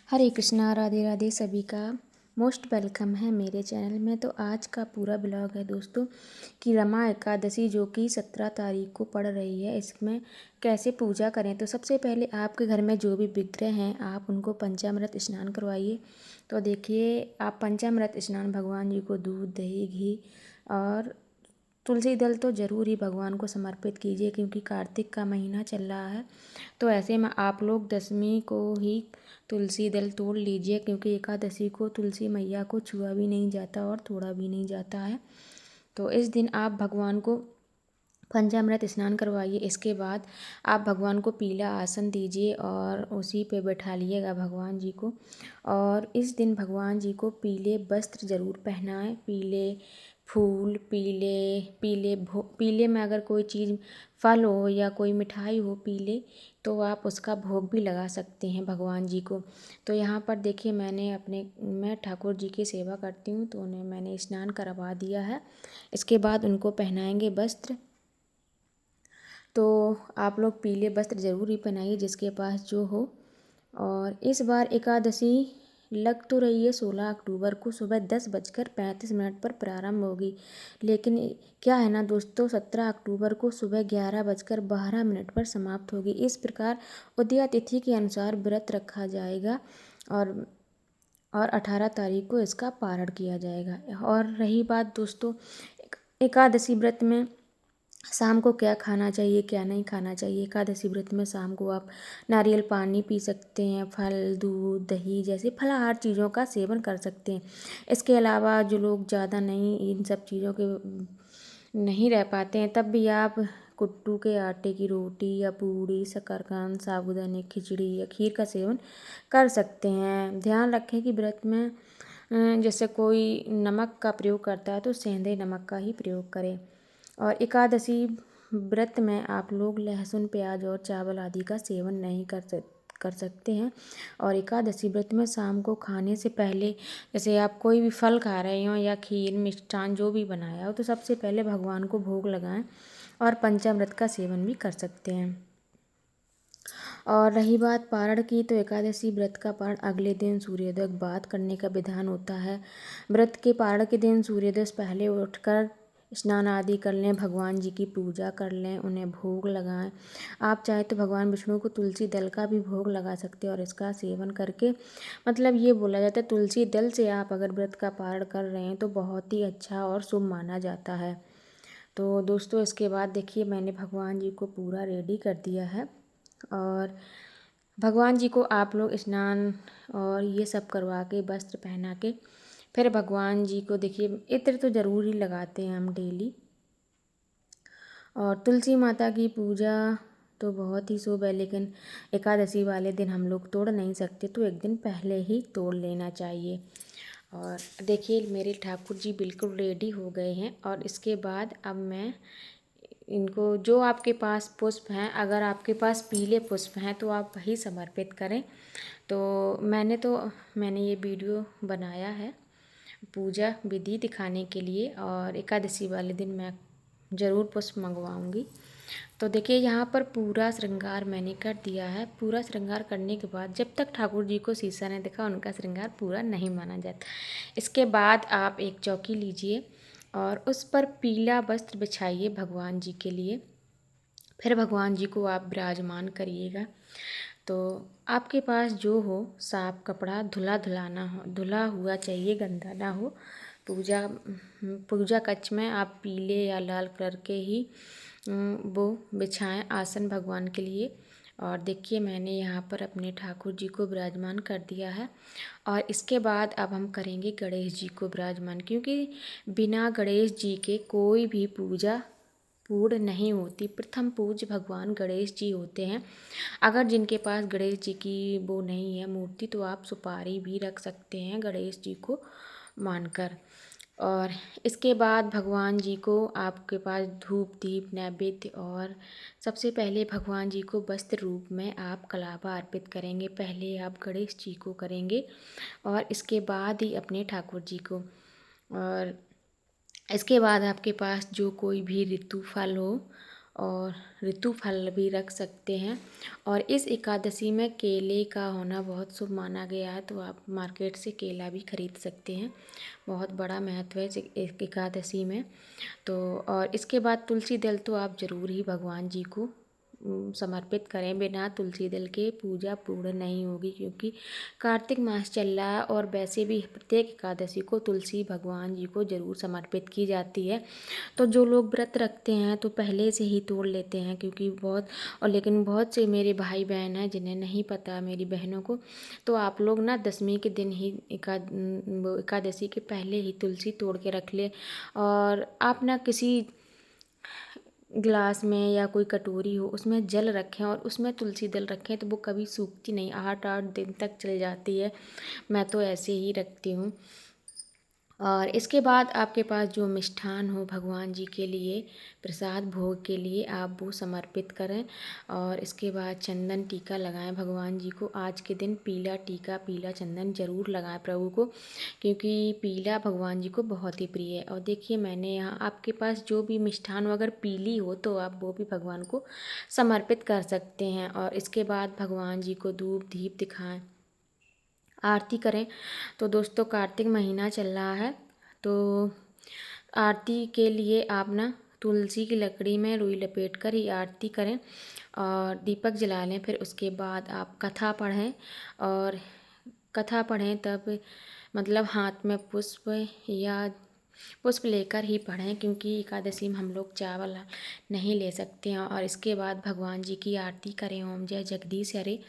हरे कृष्णा, राधे राधे। सभी का most welcome है मेरे चैनल में। तो आज का पूरा ब्लॉग है दोस्तों कि रमा एकादशी जो कि 17 तारीख को पड़ रही है, इसमें कैसे पूजा करें। तो सबसे पहले आपके घर में जो भी विग्रह हैं आप उनको पंचामृत स्नान करवाइए। तो देखिए, आप पंचामृत स्नान भगवान जी को दूध, दही, घी और तुलसी दल तो ज़रूर ही भगवान को समर्पित कीजिए, क्योंकि कार्तिक का महीना चल रहा है। तो ऐसे में आप लोग दशमी को ही तुलसी दल तोड़ लीजिए, क्योंकि एकादशी को तुलसी मैया को छुआ भी नहीं जाता और तोड़ा भी नहीं जाता है। तो इस दिन आप भगवान को पंचामृत स्नान करवाइए। इसके बाद आप भगवान को पीला आसन दीजिए और उसी पे बैठा लिएगा भगवान जी को। और इस दिन भगवान जी को पीले वस्त्र ज़रूर पहनाएं। पीले फूल, पीले में अगर कोई चीज़, फल हो या कोई मिठाई हो पीले, तो आप उसका भोग भी लगा सकते हैं भगवान जी को। तो यहाँ पर देखिए, मैं ठाकुर जी की सेवा करती हूँ, तो उन्हें मैंने स्नान करवा दिया है। इसके बाद उनको पहनाएंगे वस्त्र। तो आप लोग पीले वस्त्र ज़रूर ही पहनाइए जिसके पास जो हो। और इस बार एकादशी लग तो रही है 16 अक्टूबर को सुबह 10:35 पर प्रारंभ होगी, लेकिन क्या है ना दोस्तों, 17 अक्टूबर को सुबह 11:12 पर समाप्त होगी। इस प्रकार उदया तिथि के अनुसार व्रत रखा जाएगा और 18 तारीख को इसका पारण किया जाएगा। और रही बात दोस्तों एकादशी व्रत में शाम को क्या खाना चाहिए, क्या नहीं खाना चाहिए। एकादशी व्रत में शाम को आप नारियल पानी पी सकते हैं, फल, दूध, दही जैसे फलाहार चीज़ों का सेवन कर सकते हैं। इसके अलावा जो लोग ज़्यादा नहीं इन सब चीज़ों के नहीं रह पाते हैं, तब भी आप कुट्टू के आटे की रोटी या पूड़ी, शकरकंद, साबूदाने खिचड़ी या खीर का सेवन कर सकते हैं। ध्यान रखें कि व्रत में जैसे कोई नमक का प्रयोग करता है तो सेंधे नमक का ही प्रयोग करें। और एकादशी व्रत में आप लोग लहसुन, प्याज और चावल आदि का सेवन नहीं कर सकते हैं। और एकादशी व्रत में शाम को खाने से पहले जैसे आप कोई भी फल खा रहे हो या खीर, मिष्ठान जो भी बनाया हो, तो सबसे पहले भगवान को भोग लगाएं और पंचामृत का सेवन भी कर सकते हैं। और रही बात पारण की, तो एकादशी व्रत का पारण अगले दिन सूर्योदय के बाद करने का विधान होता है। व्रत के पारण के दिन सूर्योदय से पहले उठकर स्नान आदि कर लें, भगवान जी की पूजा कर लें, उन्हें भोग लगाएं। आप चाहे तो भगवान विष्णु को तुलसी दल का भी भोग लगा सकते हैं और इसका सेवन करके, मतलब ये बोला जाता है तुलसी दल से आप अगर व्रत का पारण कर रहे हैं तो बहुत ही अच्छा और शुभ माना जाता है। तो दोस्तों इसके बाद देखिए, मैंने भगवान जी को पूरा रेडी कर दिया है और भगवान जी को आप लोग स्नान और ये सब करवा के, वस्त्र पहना के, फिर भगवान जी को देखिए इत्र तो ज़रूर ही लगाते हैं हम डेली। और तुलसी माता की पूजा तो बहुत ही शुभ है, लेकिन एकादशी वाले दिन हम लोग तोड़ नहीं सकते, तो एक दिन पहले ही तोड़ लेना चाहिए। और देखिए मेरे ठाकुर जी बिल्कुल रेडी हो गए हैं। और इसके बाद अब मैं इनको, जो आपके पास पुष्प हैं, अगर आपके पास पीले पुष्प हैं तो आप वही समर्पित करें। तो मैंने ये वीडियो बनाया है पूजा विधि दिखाने के लिए, और एकादशी वाले दिन मैं ज़रूर पुष्प मंगवाऊंगी। तो देखिए यहाँ पर पूरा श्रृंगार मैंने कर दिया है। पूरा श्रृंगार करने के बाद जब तक ठाकुर जी को शीशा नहीं दिखा उनका श्रृंगार पूरा नहीं माना जाता। इसके बाद आप एक चौकी लीजिए और उस पर पीला वस्त्र बिछाइए भगवान जी के लिए। फिर भगवान जी को आप विराजमान करिएगा। तो आपके पास जो हो, साफ कपड़ा, धुला हुआ चाहिए, गंदा ना हो। पूजा कक्ष में आप पीले या लाल कलर के ही वो बिछाएं आसन भगवान के लिए। और देखिए मैंने यहाँ पर अपने ठाकुर जी को विराजमान कर दिया है। और इसके बाद अब हम करेंगे गणेश जी को विराजमान, क्योंकि बिना गणेश जी के कोई भी पूजा पूर्ण नहीं होती। प्रथम पूज्य भगवान गणेश जी होते हैं। अगर जिनके पास गणेश जी की वो नहीं है मूर्ति, तो आप सुपारी भी रख सकते हैं गणेश जी को मानकर। और इसके बाद भगवान जी को आपके पास धूप, दीप, नैवेद्य, और सबसे पहले भगवान जी को वस्त्र रूप में आप कलावा अर्पित करेंगे। पहले आप गणेश जी को करेंगे और इसके बाद ही अपने ठाकुर जी को। और इसके बाद आपके पास जो कोई भी ऋतु फल हो और ऋतु फल भी रख सकते हैं। और इस एकादशी में केले का होना बहुत शुभ माना गया है, तो आप मार्केट से केला भी खरीद सकते हैं। बहुत बड़ा महत्व है इस एकादशी में। तो और इसके बाद तुलसी दल तो आप ज़रूर ही भगवान जी को समर्पित करें। बिना तुलसी दल के पूजा पूर्ण नहीं होगी, क्योंकि कार्तिक मास चल रहा है और वैसे भी प्रत्येक एकादशी को तुलसी भगवान जी को ज़रूर समर्पित की जाती है। तो जो लोग व्रत रखते हैं तो पहले से ही तोड़ लेते हैं, क्योंकि बहुत और लेकिन बहुत से मेरे भाई बहन हैं जिन्हें नहीं पता, मेरी बहनों को, तो आप लोग ना दशमी के दिन ही एकादशी के पहले ही तुलसी तोड़ के रख ले। और आप ना किसी ग्लास में या कोई कटोरी हो उसमें जल रखें और उसमें तुलसी दल रखें, तो वो कभी सूखती नहीं, 8-8 दिन तक चल जाती है। मैं तो ऐसे ही रखती हूँ। और इसके बाद आपके पास जो मिष्ठान हो भगवान जी के लिए प्रसाद भोग के लिए, आप वो समर्पित करें। और इसके बाद चंदन टीका लगाएं भगवान जी को। आज के दिन पीला टीका, पीला चंदन ज़रूर लगाएं प्रभु को, क्योंकि पीला भगवान जी को बहुत ही प्रिय है। और देखिए मैंने यहाँ आपके पास जो भी मिष्ठान अगर पीली हो तो आप वो भी भगवान को समर्पित कर सकते हैं। और इसके बाद भगवान जी को धूप दीप दिखाएं, आरती करें। तो दोस्तों कार्तिक महीना चल रहा है, तो आरती के लिए आप ना तुलसी की लकड़ी में रुई लपेट कर ही आरती करें और दीपक जला लें। फिर उसके बाद आप कथा पढ़ें, और कथा पढ़ें तब मतलब हाथ में पुष्प या पुष्प लेकर ही पढ़ें, क्योंकि एकादशी में हम लोग चावल नहीं ले सकते हैं। और इसके बाद भगवान जी की आरती करें, ओम जय जगदीश हरे,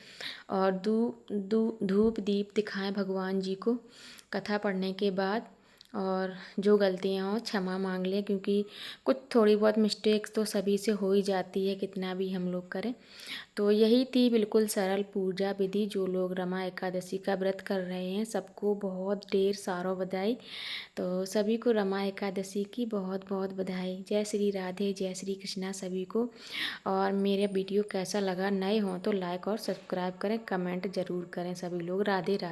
और धूप दीप दिखाएं भगवान जी को कथा पढ़ने के बाद। और जो गलतियाँ हो क्षमा मांग लें, क्योंकि कुछ थोड़ी बहुत मिस्टेक्स तो सभी से हो ही जाती है, कितना भी हम लोग करें। तो यही थी बिल्कुल सरल पूजा विधि। जो लोग रमा एकादशी का व्रत कर रहे हैं सबको बहुत ढेर सारा बधाई। तो सभी को रमा एकादशी की बहुत बहुत बधाई। जय श्री राधे, जय श्री कृष्णा सभी को। और मेरा वीडियो कैसा लगा, नए हों तो लाइक और सब्सक्राइब करें, कमेंट ज़रूर करें सभी लोग। राधे राधे।